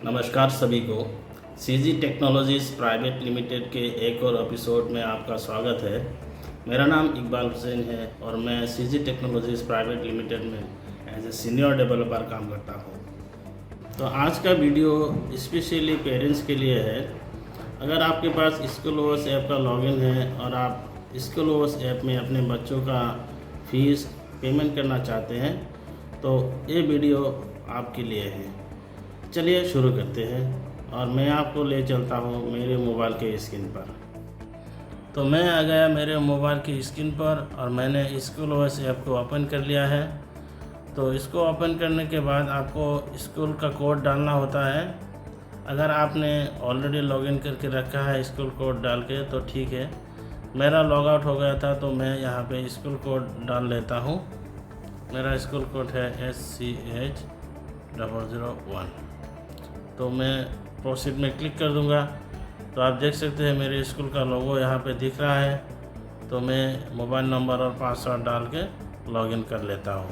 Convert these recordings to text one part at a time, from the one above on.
नमस्कार सभी को। सीजी टेक्नोलॉजीज़ प्राइवेट लिमिटेड के एक और एपिसोड में आपका स्वागत है। मेरा नाम इकबाल हुसैन है और मैं सीजी टेक्नोलॉजीज़ प्राइवेट लिमिटेड में एज ए सीनियर डेवलपर काम करता हूँ। तो आज का वीडियो स्पेशली पेरेंट्स के लिए है। अगर आपके पास स्कूलवर्स ऐप का लॉगिन है और आप स्कूलवर्स ऐप में अपने बच्चों का फीस पेमेंट करना चाहते हैं तो ये वीडियो आपके लिए है। चलिए शुरू करते हैं और मैं आपको ले चलता हूँ मेरे मोबाइल के स्क्रीन पर। तो मैं आ गया मेरे मोबाइल की स्क्रीन पर और मैंने स्कूलवर्स ऐप को ओपन कर लिया है। तो इसको ओपन करने के बाद आपको स्कूल का कोड डालना होता है। अगर आपने ऑलरेडी लॉगिन करके रखा है स्कूल कोड डाल के तो ठीक है। मेरा लॉग आउट हो गया था तो मैं यहाँ पे स्कूल कोड डाल लेता हूँ। मेरा स्कूल कोड है SCH001। तो मैं प्रोसीड में क्लिक कर दूंगा। तो आप देख सकते हैं मेरे स्कूल का लोगो यहाँ पे दिख रहा है। तो मैं मोबाइल नंबर और पासवर्ड डाल के लॉगिन कर लेता हूँ।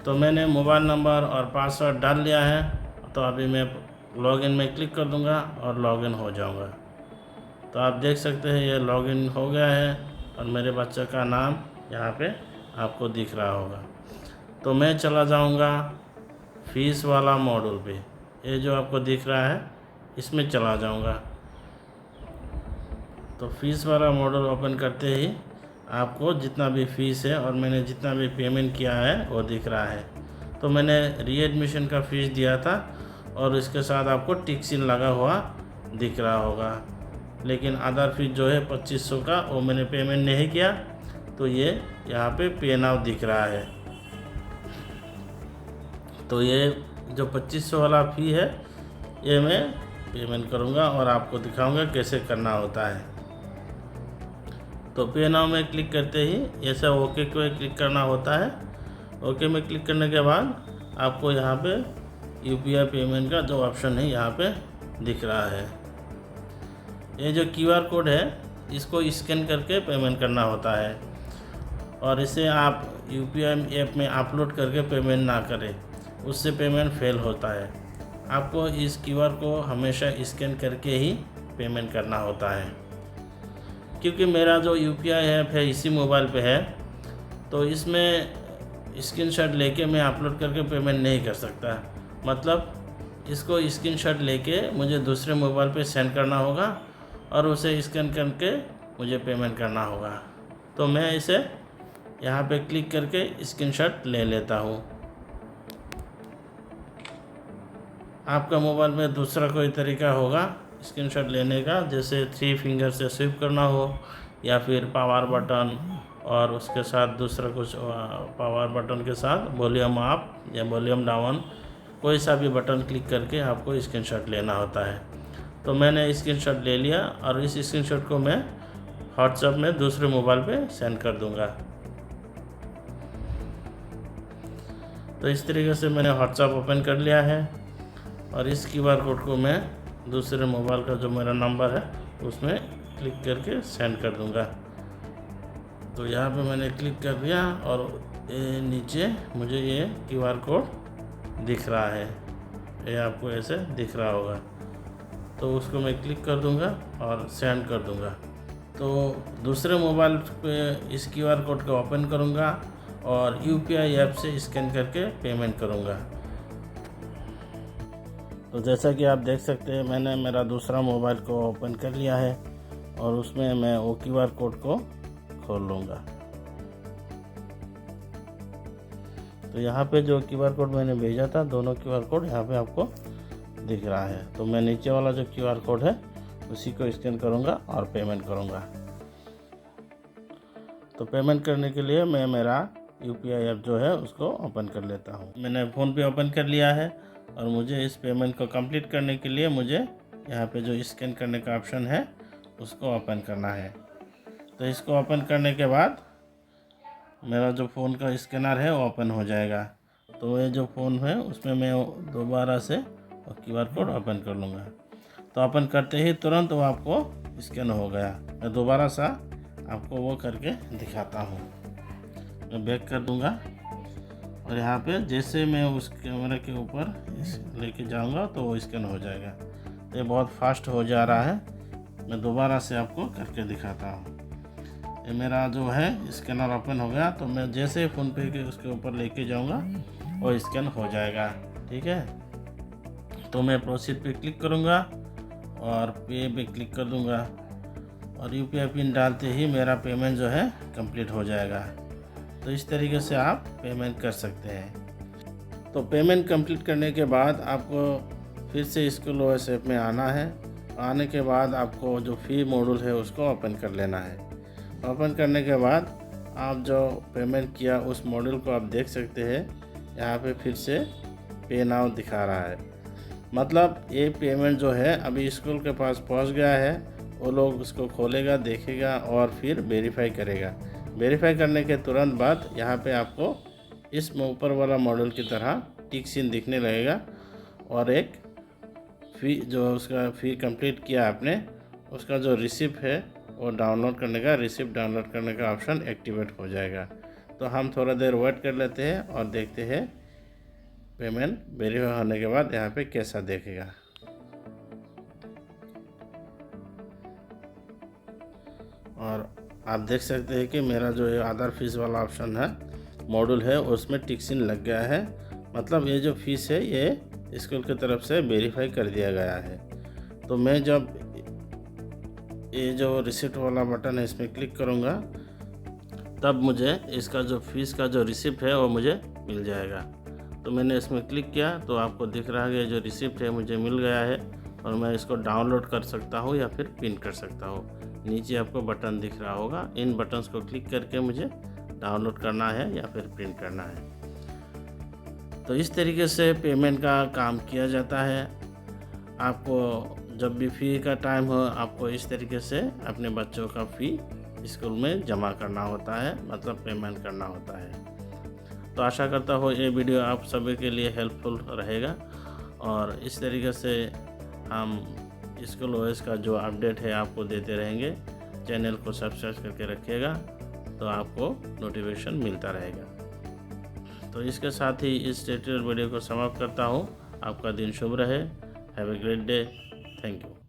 तो मैंने मोबाइल नंबर और पासवर्ड डाल लिया है। तो अभी मैं लॉगिन में क्लिक कर दूंगा और लॉगिन हो जाऊंगा। तो आप देख सकते हैं ये लॉगिन हो गया है और मेरे बच्चे का नाम यहाँ पे आपको दिख रहा होगा। तो मैं चला जाऊँगा फीस वाला मॉड्यूल पे। ये जो आपको दिख रहा है इसमें चला जाऊंगा। तो फीस वाला मॉड्यूल ओपन करते ही आपको जितना भी फ़ीस है और मैंने जितना भी पेमेंट किया है वो दिख रहा है। तो मैंने रीएडमिशन का फ़ीस दिया था और इसके साथ आपको टिक चिन्ह लगा हुआ दिख रहा होगा। लेकिन आधार फीस जो है 2500 का वो मैंने पेमेंट नहीं किया। तो ये यहाँ पे पे नाउ दिख रहा है। तो ये जो 2500 वाला फ़ी है ये मैं पेमेंट करूँगा और आपको दिखाऊंगा कैसे करना होता है। तो पे नाउ में क्लिक करते ही ऐसा ओके को क्लिक करना होता है। ओके में क्लिक करने के बाद आपको यहाँ पे यूपीआई पेमेंट का जो ऑप्शन है यहाँ पे दिख रहा है। ये जो क्यूआर कोड है इसको स्कैन करके पेमेंट करना होता है और इसे आप यूपीआई ऐप में अपलोड करके पेमेंट ना करें, उससे पेमेंट फेल होता है। आपको इस क्यूआर को हमेशा स्कैन करके ही पेमेंट करना होता है। क्योंकि मेरा जो यूपीआई ऐप है इसी मोबाइल पे है तो इसमें स्क्रीनशॉट लेके मैं अपलोड करके पेमेंट नहीं कर सकता। मतलब इसको स्क्रीनशॉट लेके मुझे दूसरे मोबाइल पे सेंड करना होगा और उसे स्कैन करके मुझे पेमेंट करना होगा। तो मैं इसे यहाँ पे क्लिक करके स्क्रीनशॉट ले लेता हूँ। आपका मोबाइल में दूसरा कोई तरीका होगा स्क्रीनशॉट लेने का, जैसे 3 फिंगर से स्विप करना हो या फिर पावर बटन और उसके साथ दूसरा कुछ पावर बटन के साथ वॉल्यूम अप या वॉल्यूम डाउन कोई सा भी बटन क्लिक करके आपको स्क्रीनशॉट लेना होता है। तो मैंने स्क्रीनशॉट ले लिया और इस स्क्रीनशॉट को मैं व्हाट्सएप में दूसरे मोबाइल पे सेंड कर दूंगा। तो इस तरीके से मैंने व्हाट्सएप ओपन कर लिया है और इस क्यूआर कोड को मैं दूसरे मोबाइल का जो मेरा नंबर है उसमें क्लिक करके सेंड कर दूंगा। तो यहाँ पे मैंने क्लिक कर दिया और ये नीचे मुझे ये क्यूआर कोड दिख रहा है। ये आपको ऐसे दिख रहा होगा। तो उसको मैं क्लिक कर दूंगा और सेंड कर दूंगा। तो दूसरे मोबाइल पे इस क्यूआर कोड को ओपन करूँगा और यूपीआई ऐप से स्कैन करके पेमेंट करूँगा। तो जैसा कि आप देख सकते हैं मैंने मेरा दूसरा मोबाइल को ओपन कर लिया है और उसमें मैं वो क्यूआर कोड को खोल लूँगा। तो यहाँ पे जो क्यूआर कोड मैंने भेजा था दोनों क्यूआर कोड यहाँ पे आपको दिख रहा है। तो मैं नीचे वाला जो क्यूआर कोड है उसी को स्कैन करूँगा और पेमेंट करूँगा। तो पेमेंट करने के लिए मैं मेरा यूपीआई ऐप जो है उसको ओपन कर लेता हूँ। मैंने फ़ोन पे ओपन कर लिया है और मुझे इस पेमेंट को कंप्लीट करने के लिए मुझे यहाँ पे जो स्कैन करने का ऑप्शन है उसको ओपन करना है। तो इसको ओपन करने के बाद मेरा जो फ़ोन का स्कैनर है वो ओपन हो जाएगा। तो ये जो फ़ोन है उसमें मैं दोबारा से क्यूआर कोड ओपन कर लूँगा। तो ओपन करते ही तुरंत वो आपको स्कैन हो गया। मैं दोबारा सा आपको वो करके दिखाता हूँ। मैं बैक कर दूँगा और यहाँ पे जैसे मैं उस कैमरे के ऊपर लेके जाऊँगा तो वो स्कैन हो जाएगा। तो ये बहुत फास्ट हो जा रहा है। मैं दोबारा से आपको करके दिखाता हूँ। ये मेरा जो है स्कैनर ओपन हो गया, तो मैं जैसे फ़ोनपे के उसके ऊपर लेके जाऊँगा वो स्कैन हो जाएगा। ठीक है, तो मैं प्रोसीड पे क्लिक करूँगा और पे पे क्लिक कर दूँगा और यूपीआई पिन डालते ही मेरा पेमेंट जो है कंप्लीट हो जाएगा। तो इस तरीके से आप पेमेंट कर सकते हैं। तो पेमेंट कंप्लीट करने के बाद आपको फिर से स्कूल ओएस ऐप में आना है। आने के बाद आपको जो फ़ी मॉड्यूल है उसको ओपन कर लेना है। ओपन करने के बाद आप जो पेमेंट किया उस मॉड्यूल को आप देख सकते हैं। यहाँ पे फिर से पे नाउ दिखा रहा है, मतलब ये पेमेंट जो है अभी स्कूल के पास पहुँच गया है। वो लोग उसको खोलेगा, देखेगा और फिर वेरीफाई करेगा। वेरीफाई करने के तुरंत बाद यहाँ पे आपको इस ऊपर वाला मॉडल की तरह टिक चिन्ह दिखने लगेगा और एक फ़ी जो उसका फ़ी कंप्लीट किया आपने उसका जो रिसिप्ट है वो डाउनलोड करने का, रिसिप्ट डाउनलोड करने का ऑप्शन एक्टिवेट हो जाएगा। तो हम थोड़ा देर वेट कर लेते हैं और देखते हैं पेमेंट वेरीफाई होने के बाद यहाँ पे कैसा देखेगा। और आप देख सकते हैं कि मेरा जो ये आधार फीस वाला ऑप्शन है मॉड्यूल है उसमें टिक चिन्ह लग गया है, मतलब ये जो फीस है ये स्कूल की तरफ से वेरीफाई कर दिया गया है। तो मैं जब ये जो रिसिप्ट वाला बटन है इसमें क्लिक करूँगा तब मुझे इसका जो फीस का जो रिसिप्ट है वो मुझे मिल जाएगा। तो मैंने इसमें क्लिक किया तो आपको दिख रहा है कि जो रिसिप्ट है मुझे मिल गया है और मैं इसको डाउनलोड कर सकता हूँ या फिर प्रिंट कर सकता हूँ। नीचे आपको बटन दिख रहा होगा, इन बटन्स को क्लिक करके मुझे डाउनलोड करना है या फिर प्रिंट करना है। तो इस तरीके से पेमेंट का काम किया जाता है। आपको जब भी फ़ी का टाइम हो आपको इस तरीके से अपने बच्चों का फ़ी स्कूल में जमा करना होता है, मतलब पेमेंट करना होता है। तो आशा करता हूँ ये वीडियो आप सभी के लिए हेल्पफुल रहेगा और इस तरीके से हम स्कूल ओएस का जो अपडेट है आपको देते रहेंगे। चैनल को सब्सक्राइब करके रखिएगा तो आपको नोटिफिकेशन मिलता रहेगा। तो इसके साथ ही इस ट्यूटोरियल वीडियो को समाप्त करता हूँ। आपका दिन शुभ रहे। Have a great day. Thank you.